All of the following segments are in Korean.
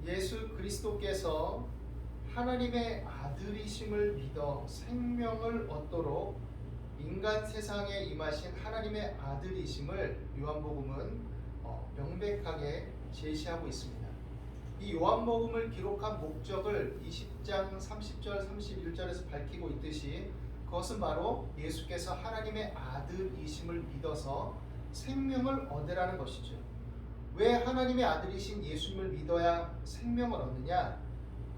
예수 그리스도께서 하나님의 아들이심을 믿어 생명을 얻도록 인간 세상에 임하신 하나님의 아들이심을 요한복음은 명백하게 제시하고 있습니다. 이 요한복음을 기록한 목적을 20장 30절 31절에서 밝히고 있듯이 그것은 바로 예수께서 하나님의 아들이심을 믿어서 생명을 얻으라는 것이죠. 왜 하나님의 아들이신 예수님을 믿어야 생명을 얻느냐?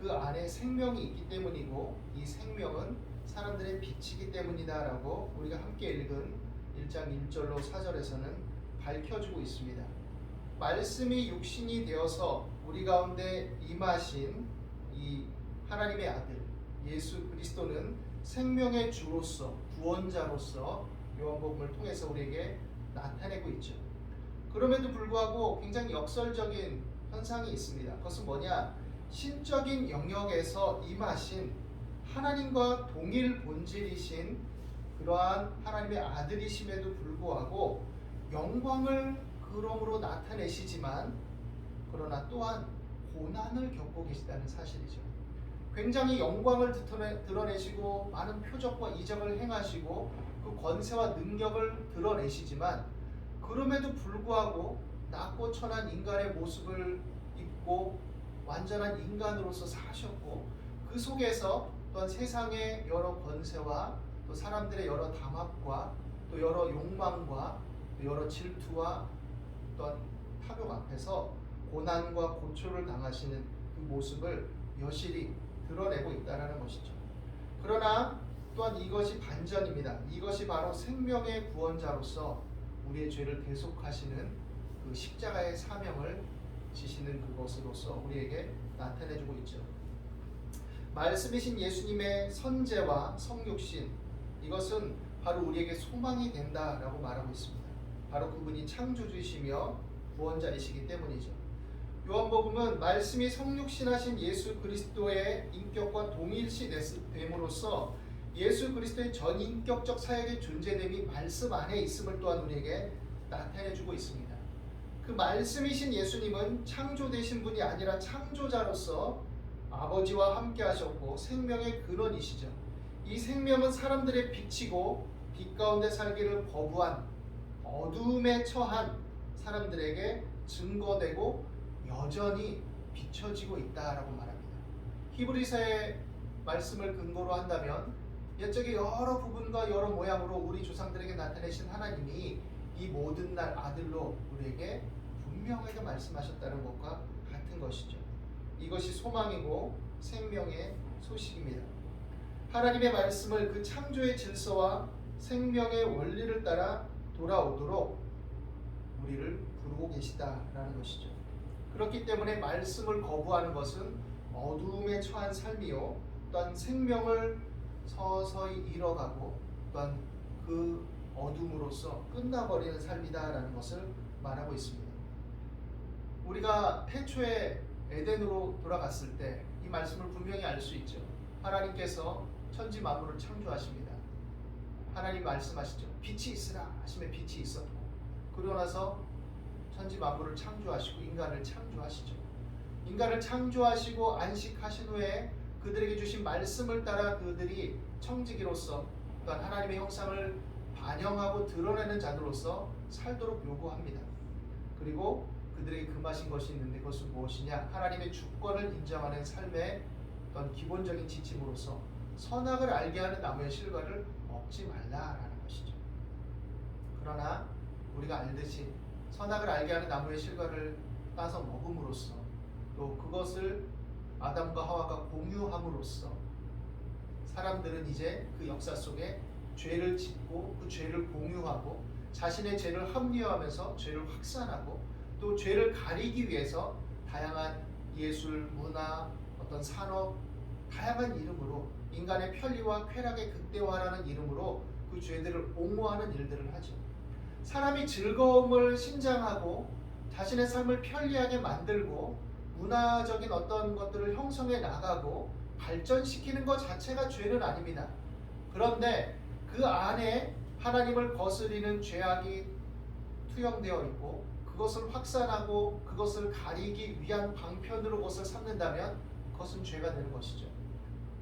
그 안에 생명이 있기 때문이고 이 생명은 사람들의 빛이기 때문이다라고 우리가 함께 읽은 1장 1절로 4절에서는 밝혀주고 있습니다. 말씀이 육신이 되어서 우리 가운데 임하신 이 하나님의 아들 예수 그리스도는 생명의 주로서 구원자로서 요한복음을 통해서 우리에게 나타내고 있죠. 그럼에도 불구하고 굉장히 역설적인 현상이 있습니다. 그것은 뭐냐? 신적인 영역에서 임하신 하나님과 동일 본질이신 그러한 하나님의 아들이심에도 불구하고 영광을 그러므로 나타내시지만 그러나 또한 고난을 겪고 계시다는 사실이죠. 굉장히 영광을 드러내시고 많은 표적과 이적을 행하시고 그 권세와 능력을 드러내시지만 그럼에도 불구하고 낮고 천한 인간의 모습을 입고 완전한 인간으로서 사셨고 그 속에서 또한 세상의 여러 권세와 또 사람들의 여러 담합과 또 여러 욕망과 또 여러 질투와 또한 탐욕 앞에서 고난과 고초를 당하시는 그 모습을 여실히 드러내고 있다는 것이죠. 그러나 또한 이것이 반전입니다. 이것이 바로 생명의 구원자로서 우리의 죄를 대속하시는 그 십자가의 사명을 지시는 그것으로서 우리에게 나타내주고 있죠. 말씀이신 예수님의 선제와 성육신 이것은 바로 우리에게 소망이 된다라고 말하고 있습니다. 바로 그분이 창조주이시며 구원자이시기 때문이죠. 요한복음은 말씀이 성육신하신 예수 그리스도의 인격과 동일시됨으로써 예수 그리스도의 전인격적 사역의 존재됨이 말씀 안에 있음을 또한 우리에게 나타내주고 있습니다. 그 말씀이신 예수님은 창조되신 분이 아니라 창조자로서 아버지와 함께 하셨고 생명의 근원이시죠. 이 생명은 사람들의 빛이고 빛 가운데 살기를 거부한 어둠에 처한 사람들에게 증거되고 여전히 비춰지고 있다라고 말합니다. 히브리서의 말씀을 근거로 한다면 옛적의 여러 부분과 여러 모양으로 우리 조상들에게 나타내신 하나님이 이 모든 날 아들로 우리에게 분명하게 말씀하셨다는 것과 같은 것이죠. 이것이 소망이고 생명의 소식입니다. 하나님의 말씀을 그 창조의 질서와 생명의 원리를 따라 돌아오도록 우리를 부르고 계시다라는 것이죠. 그렇기 때문에 말씀을 거부하는 것은 어두움에 처한 삶이요 또한 생명을 서서히 잃어가고 또한 그 어둠으로서 끝나버리는 삶이다라는 것을 말하고 있습니다. 우리가 태초에 에덴으로 돌아갔을 때 이 말씀을 분명히 알 수 있죠. 하나님께서 천지 만물을 창조하십니다. 하나님 말씀하시죠. 빛이 있으라 하시면 빛이 있었고 그러고 나서 천지 만물을 창조하시고 인간을 창조하시죠. 인간을 창조하시고 안식하신 후에 그들에게 주신 말씀을 따라 그들이 청지기로서 또한 하나님의 형상을 반영하고 드러내는 자들로서 살도록 요구합니다. 그리고 그들에게 금하신 것이 있는데 그것은 무엇이냐? 하나님의 주권을 인정하는 삶의 어떤 기본적인 지침으로서 선악을 알게 하는 나무의 실과를 먹지 말라라는 것이죠. 그러나 우리가 알듯이 선악을 알게 하는 나무의 실과를 따서 먹음으로써 또 그것을 아담과 하와가 공유함으로써 사람들은 이제 그 역사 속에 죄를 짓고 그 죄를 공유하고 자신의 죄를 합리화하면서 죄를 확산하고 또 죄를 가리기 위해서 다양한 예술, 문화, 어떤 산업, 다양한 이름으로 인간의 편리와 쾌락의 극대화라는 이름으로 그 죄들을 옹호하는 일들을 하죠. 사람이 즐거움을 신장하고 자신의 삶을 편리하게 만들고 문화적인 어떤 것들을 형성해 나가고 발전시키는 것 자체가 죄는 아닙니다. 그런데 그 안에 하나님을 거스리는 죄악이 투영되어 있고 그것을 확산하고 그것을 가리기 위한 방편으로 그것을 삼는다면 그것은 죄가 되는 것이죠.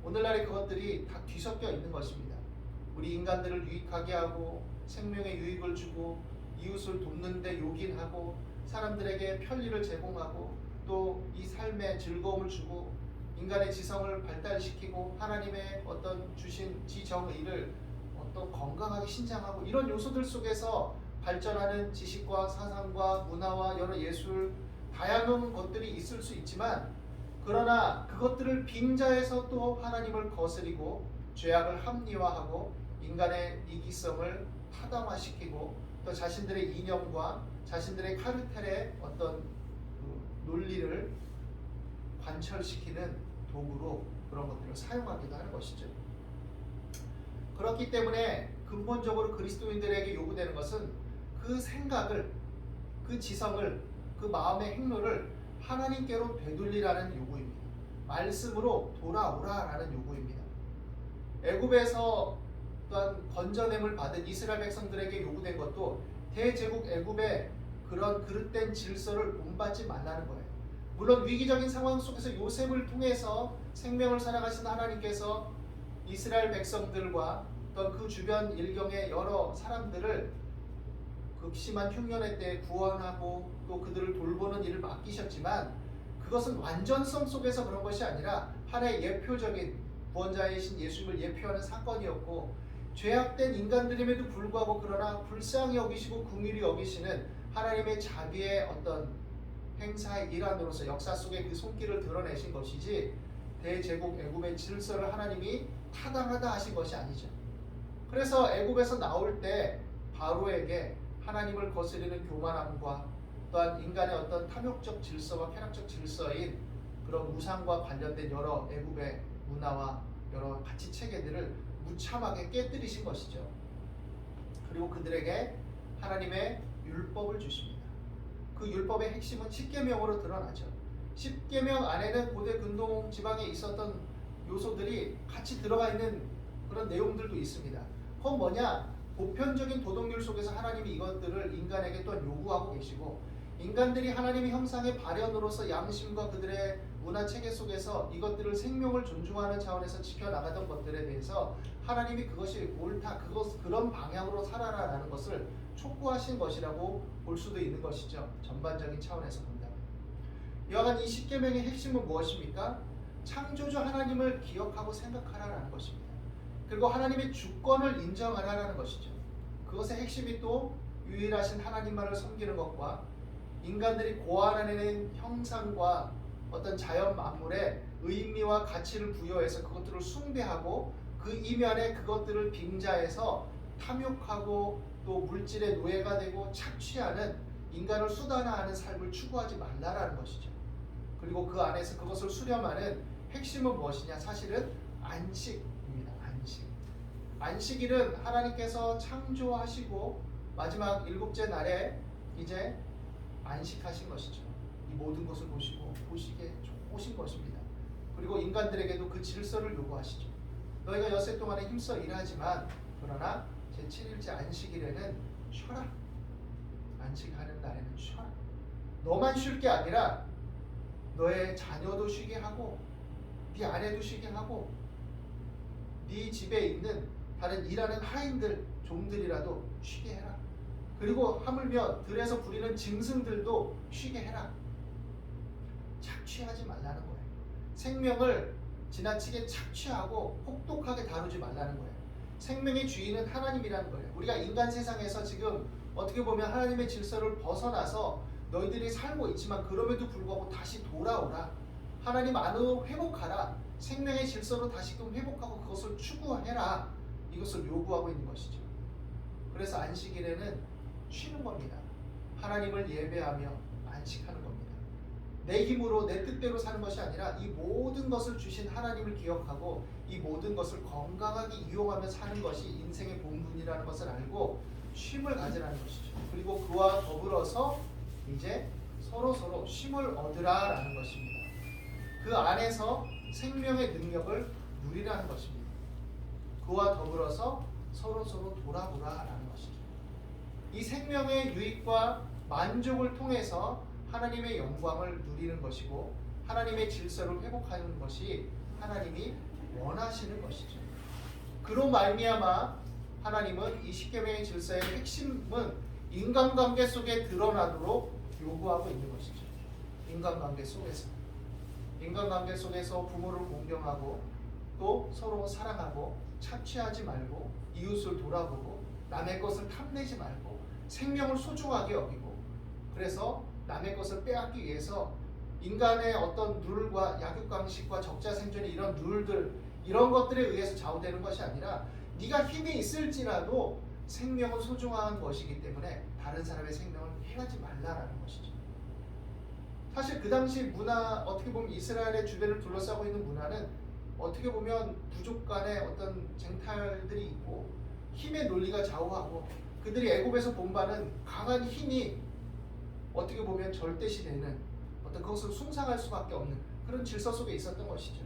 오늘날의 그것들이 다 뒤섞여 있는 것입니다. 우리 인간들을 유익하게 하고 생명에 유익을 주고 이웃을 돕는데 요긴하고 사람들에게 편리를 제공하고 또 이 삶에 즐거움을 주고 인간의 지성을 발달시키고 하나님의 어떤 주신 지정의를 어떤 건강하게 신장하고 이런 요소들 속에서 발전하는 지식과 사상과 문화와 여러 예술 다양한 것들이 있을 수 있지만 그러나 그것들을 빙자해서 또 하나님을 거스리고 죄악을 합리화하고 인간의 이기성을 타당화시키고 또 자신들의 이념과 자신들의 카르텔의 어떤 논리를 관철시키는 도구로 그런 것들을 사용하기도 하는 것이죠. 그렇기 때문에 근본적으로 그리스도인들에게 요구되는 것은 그 생각을, 그 지성을, 그 마음의 행로를 하나님께로 되돌리라는 요구입니다. 말씀으로 돌아오라라는 요구입니다. 애굽에서 또한 건져냄을 받은 이스라엘 백성들에게 요구된 것도 대제국 애굽의 그런 그릇된 질서를 본받지 말라는 거예요. 물론 위기적인 상황 속에서 요셉을 통해서 생명을 살아가신 하나님께서 이스라엘 백성들과 또 그 주변 일경의 여러 사람들을 극심한 흉년의 때에 구원하고 또 그들을 돌보는 일을 맡기셨지만 그것은 완전성 속에서 그런 것이 아니라 하나의 예표적인 구원자이신 예수님을 예표하는 사건이었고 죄악된 인간들임에도 불구하고 그러나 불쌍히 여기시고 긍휼히 여기시는 하나님의 자비의 어떤 행사의 일환으로서 역사 속에 그 손길을 드러내신 것이지 대제국 애굽의 질서를 하나님이 타당하다 하신 것이 아니죠. 그래서 애굽에서 나올 때 바로에게 하나님을 거스리는 교만함과 또한 인간의 어떤 탐욕적 질서와 쾌락적 질서인 그런 우상과 관련된 여러 애굽의 문화와 여러 가치 체계들을 무참하게 깨뜨리신 것이죠. 그리고 그들에게 하나님의 율법을 주십니다. 그 율법의 핵심은 십계명으로 드러나죠. 십계명 안에는 고대 근동 지방에 있었던 요소들이 같이 들어가 있는 그런 내용들도 있습니다. 그건 뭐냐? 보편적인 도덕률 속에서 하나님이 이것들을 인간에게 또한 요구하고 계시고 인간들이 하나님의 형상의 발현으로서 양심과 그들의 문화 체계 속에서 이것들을 생명을 존중하는 차원에서 지켜나가던 것들에 대해서 하나님이 그것이 옳다, 그런 방향으로 살아라라는 것을 촉구하신 것이라고 볼 수도 있는 것이죠. 전반적인 차원에서 본다면. 여하간 이 십계명의 핵심은 무엇입니까? 창조주 하나님을 기억하고 생각하라라는 것입니다. 그리고 하나님의 주권을 인정하라라는 것이죠. 그것의 핵심이 또 유일하신 하나님만을 섬기는 것과 인간들이 고안해낸 형상과 어떤 자연 만물에 의미와 가치를 부여해서 그것들을 숭배하고 그 이면에 그것들을 빙자해서 탐욕하고 또 물질의 노예가 되고 착취하는 인간을 수단화하는 삶을 추구하지 말라라는 것이죠. 그리고 그 안에서 그것을 수렴하는 핵심은 무엇이냐? 사실은 안식입니다. 안식일은 하나님께서 창조하시고 마지막 일곱째 날에 이제 안식하신 것이죠. 이 모든 것을 보시게 오신 것입니다. 그리고 인간들에게도 그 질서를 요구하시죠. 너희가 엿새 동안에 힘써 일하지만 그러나 제7일째 안식일에는 쉬어라. 안식하는 날에는 쉬어라. 너만 쉴 게 아니라 너의 자녀도 쉬게 하고 네 아내도 쉬게 하고 네 집에 있는 다른 일하는 하인들, 종들이라도 쉬게 해라. 그리고 하물며 들에서 부리는 짐승들도 쉬게 해라. 착취하지 말라는 거예요. 생명을 지나치게 착취하고 혹독하게 다루지 말라는 거예요. 생명의 주인은 하나님이라는 거예요. 우리가 인간 세상에서 지금 어떻게 보면 하나님의 질서를 벗어나서 너희들이 살고 있지만 그럼에도 불구하고 다시 돌아오라. 하나님 안으로 회복하라. 생명의 질서로 다시금 회복하고 그것을 추구해라. 이것을 요구하고 있는 것이죠. 그래서 안식일에는 쉬는 겁니다. 하나님을 예배하며 안식하는 겁니다. 내 힘으로 내 뜻대로 사는 것이 아니라 이 모든 것을 주신 하나님을 기억하고 이 모든 것을 건강하게 이용하며 사는 것이 인생의 본분이라는 것을 알고 쉼을 가지라는 것이죠. 그리고 그와 더불어서 이제 서로 쉼을 얻으라라는 것입니다. 그 안에서 생명의 능력을 누리라는 것입니다. 그와 더불어서 서로 돌아보라라는 것이죠. 이 생명의 유익과 만족을 통해서 하나님의 영광을 누리는 것이고 하나님의 질서를 회복하는 것이 하나님이 원하시는 것이죠. 그로 말미암아 하나님은 이 십계명의 질서의 핵심은 인간관계 속에 드러나도록 요구하고 있는 것이죠. 인간관계 속에서 부모를 공경하고 또 서로 사랑하고 착취하지 말고 이웃을 돌아보고 남의 것을 탐내지 말고 생명을 소중하게 여기고 그래서 남의 것을 빼앗기 위해서 인간의 어떤 룰과 약육강식과 적자생존의 이런 룰들 이런 것들에 의해서 좌우되는 것이 아니라 네가 힘이 있을지라도 생명은 소중한 것이기 때문에 다른 사람의 생명을 해하지 말라라는 것이죠. 사실 그 당시 문화 어떻게 보면 이스라엘의 주변을 둘러싸고 있는 문화는 어떻게 보면 부족 간의 어떤 쟁탈들이 있고 힘의 논리가 좌우하고 그들이 애굽에서 본 바는 강한 힘이 어떻게 보면 절대시되는 어떤 그것을 숭상할 수밖에 없는 그런 질서 속에 있었던 것이죠.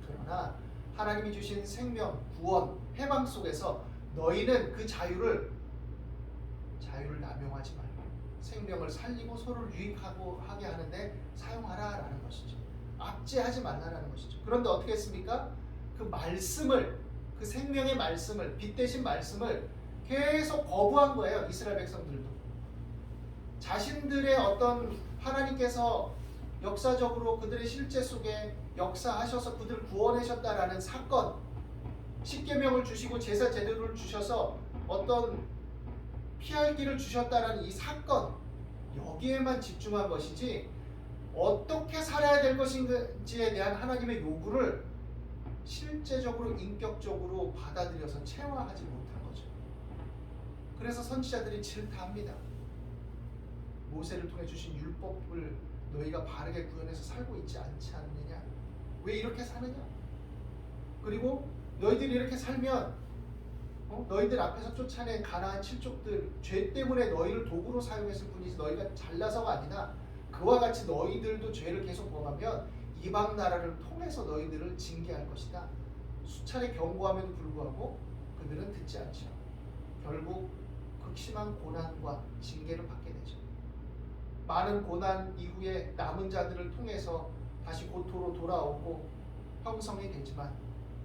그러나 하나님이 주신 생명, 구원, 해방 속에서 너희는 그 자유를 남용하지 말고 생명을 살리고 서로를 유익하고 하게 하는데 사용하라라는 것이죠. 압제하지 말라라는 것이죠. 그런데 어떻게 했습니까? 그 말씀을 그 생명의 말씀을 빛 대신 말씀을 계속 거부한 거예요. 이스라엘 백성들도. 자신들의 어떤 하나님께서 역사적으로 그들의 실제 속에 역사하셔서 그들을 구원하셨다라는 사건, 십계명을 주시고 제사 제도를 주셔서 어떤 피할 길을 주셨다라는 이 사건 여기에만 집중한 것이지 어떻게 살아야 될 것인지에 대한 하나님의 요구를 실제적으로 인격적으로 받아들여서 체화하지 못한 거죠. 그래서 선지자들이 질타합니다. 모세를 통해 주신 율법을 너희가 바르게 구현해서 살고 있지 않지 않느냐? 왜 이렇게 사느냐? 그리고 너희들이 이렇게 살면 너희들 앞에서 쫓아낸 가나안 칠족들 죄 때문에 너희를 도구로 사용했을 뿐이지 너희가 잘나서가 아니라 그와 같이 너희들도 죄를 계속 범하면 이방 나라를 통해서 너희들을 징계할 것이다. 수차례 경고함에도 불구하고 그들은 듣지 않죠. 결국 극심한 고난과 징계를 받게 되죠. 많은 고난 이후에 남은 자들을 통해서 다시 고토로 돌아오고 형성이 되지만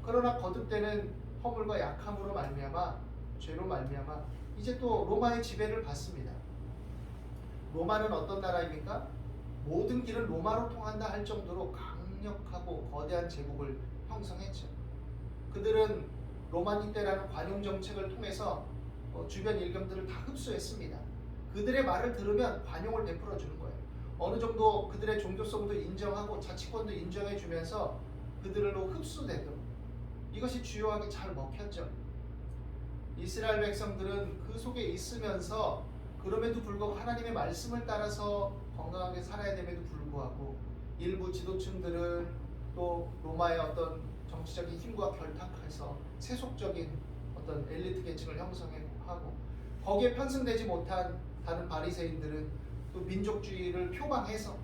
그러나 거듭되는 허물과 약함으로 말미암아 죄로 말미암아 이제 또 로마의 지배를 받습니다. 로마는 어떤 나라입니까? 모든 길은 로마로 통한다 할 정도로 강력하고 거대한 제국을 형성했죠. 그들은 로마니 때라는 관용 정책을 통해서 주변 일경들을 다 흡수했습니다. 그들의 말을 들으면 관용을 베풀어 주는 거예요. 어느 정도 그들의 종교성도 인정하고 자치권도 인정해 주면서 그들로 흡수되도록 이것이 주요하게 잘 먹혔죠. 이스라엘 백성들은 그 속에 있으면서 그럼에도 불구하고 하나님의 말씀을 따라서 건강하게 살아야 됨에도 불구하고 일부 지도층들은 또 로마의 어떤 정치적인 힘과 결탁해서 세속적인 어떤 엘리트 계층을 형성하고 거기에 편승되지 못한 다른 바리새인들은 또 민족주의를 표방해서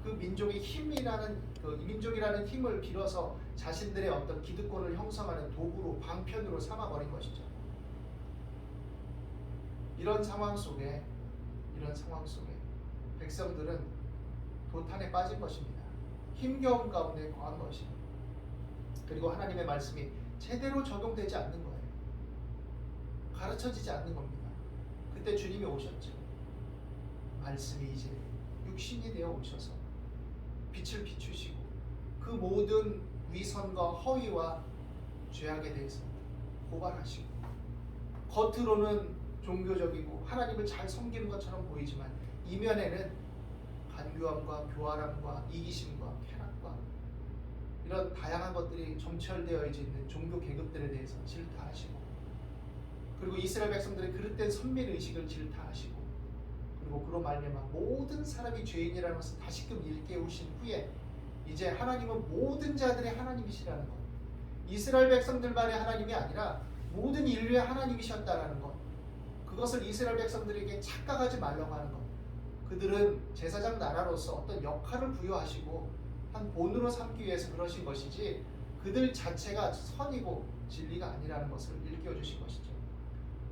그 민족의 힘이라는 민족이라는 힘을 빌어서 자신들의 어떤 기득권을 형성하는 도구로 방편으로 삼아버린 것이죠. 이런 상황 속에 백성들은 도탄에 빠진 것입니다. 힘겨움 가운데 거한 것이죠. 그리고 하나님의 말씀이 제대로 적용되지 않는 거예요. 가르쳐지지 않는 겁니다. 그때 주님이 오셨죠. 말씀이 이제 육신이 되어 오셔서 빛을 비추시고 그 모든 위선과 허위와 죄악에 대해서 고발하시고 겉으로는 종교적이고 하나님을 잘 섬기는 것처럼 보이지만 이면에는 간교함과 교활함과 이기심과 쾌락과 이런 다양한 것들이 점철되어 있는 종교 계급들에 대해서 질타하시고 그리고 이스라엘 백성들의 그릇된 선민의식을 질타하시고 그리고 그로 말미암아 모든 사람이 죄인이라는 것을 다시금 일깨우신 후에 이제 하나님은 모든 자들의 하나님이시라는 것, 이스라엘 백성들만의 하나님이 아니라 모든 인류의 하나님이셨다라는 것, 그것을 이스라엘 백성들에게 착각하지 말라고 하는 것, 그들은 제사장 나라로서 어떤 역할을 부여하시고 한 본으로 삼기 위해서 그러신 것이지 그들 자체가 선이고 진리가 아니라는 것을 일깨워 주신 것이죠.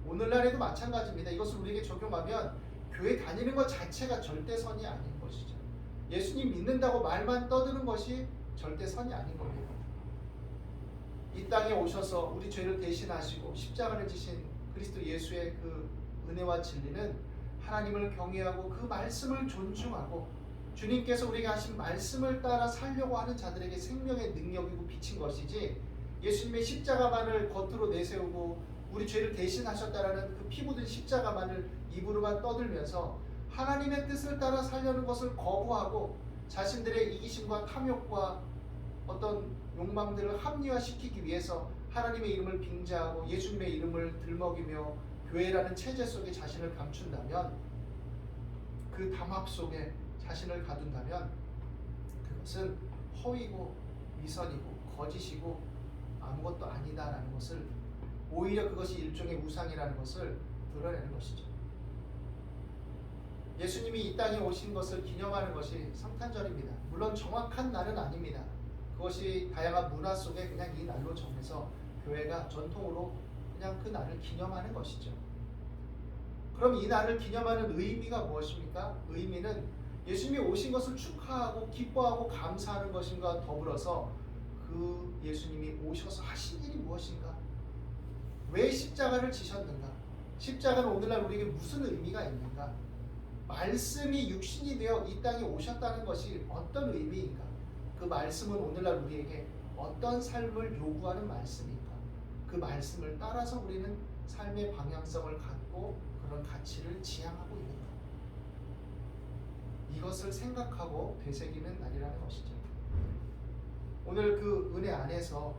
오늘날에도 마찬가지입니다. 이것을 우리에게 적용하면 교회 다니는 것 자체가 절대 선이 아닌 것이죠. 예수님 믿는다고 말만 떠드는 것이 절대 선이 아닌 겁니다. 이 땅에 오셔서 우리 죄를 대신하시고 십자가를 지신 그리스도 예수의 그 은혜와 진리는 하나님을 경외하고 그 말씀을 존중하고 주님께서 우리에게 하신 말씀을 따라 살려고 하는 자들에게 생명의 능력이고 빛인 것이지, 예수님의 십자가만을 겉으로 내세우고 우리 죄를 대신하셨다라는 그 피 묻은 십자가만을 입으로만 떠들면서 하나님의 뜻을 따라 살려는 것을 거부하고 자신들의 이기심과 탐욕과 어떤 욕망들을 합리화시키기 위해서 하나님의 이름을 빙자하고 예수님의 이름을 들먹이며 교회라는 체제 속에 자신을 감춘다면, 그 담합 속에 자신을 가둔다면 그것은 허위고 위선이고 거짓이고 아무것도 아니다라는 것을, 오히려 그것이 일종의 우상이라는 것을 드러내는 것이죠. 예수님이 이 땅에 오신 것을 기념하는 것이 성탄절입니다. 물론 정확한 날은 아닙니다. 그것이 다양한 문화 속에 그냥 이 날로 정해서 교회가 전통으로 그냥 그 날을 기념하는 것이죠. 그럼 이 날을 기념하는 의미가 무엇입니까? 의미는 예수님이 오신 것을 축하하고 기뻐하고 감사하는 것인가 더불어서 그 예수님이 오셔서 하신 일이 무엇인가? 왜 십자가를 지셨는가? 십자가는 오늘날 우리에게 무슨 의미가 있는가? 말씀이 육신이 되어 이 땅에 오셨다는 것이 어떤 의미인가? 그 말씀은 오늘날 우리에게 어떤 삶을 요구하는 말씀인가? 그 말씀을 따라서 우리는 삶의 방향성을 갖고 그런 가치를 지향하고 있는가? 이것을 생각하고 되새기는 날이라는 것이죠. 오늘 그 은혜 안에서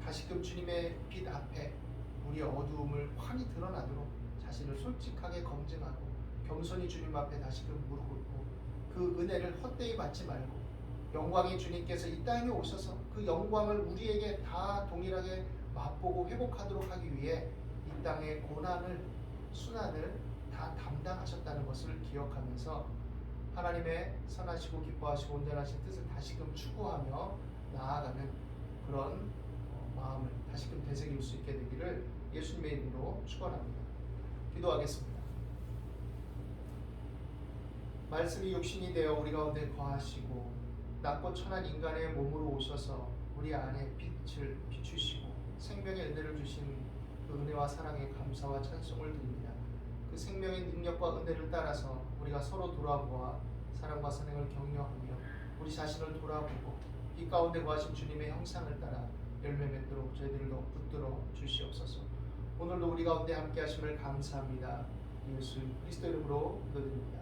다시금 주님의 빛 앞에 우리의 어두움을 환히 드러나도록 자신을 솔직하게 검증하고 겸손히 주님 앞에 다시금 무릎 꿇고 그 은혜를 헛되이 받지 말고, 영광의 주님께서 이 땅에 오셔서 그 영광을 우리에게 다 동일하게 맛보고 회복하도록 하기 위해 이 땅의 고난을, 순환을 다 담당하셨다는 것을 기억하면서 하나님의 선하시고 기뻐하시고 온전하신 뜻을 다시금 추구하며 나아가는 그런 마음을 다시금 되새길 수 있게 되기를 예수님의 이름으로 축원합니다. 기도하겠습니다. 말씀이 육신이 되어 우리 가운데 거하시고 낮고 천한 인간의 몸으로 오셔서 우리 안에 빛을 비추시고 생명의 은혜를 주신 그 은혜와 사랑에 감사와 찬송을 드립니다. 그 생명의 능력과 은혜를 따라서 우리가 서로 돌아보아 사랑과 선행을 격려하며 우리 자신을 돌아보고 빛 가운데 거하신 주님의 형상을 따라 열매 맺도록 저희들을 더욱 붙들어 주시옵소서. 오늘도 우리 가운데 함께 하심을 감사합니다. 예수 그리스도 이름으로 기도드립니다.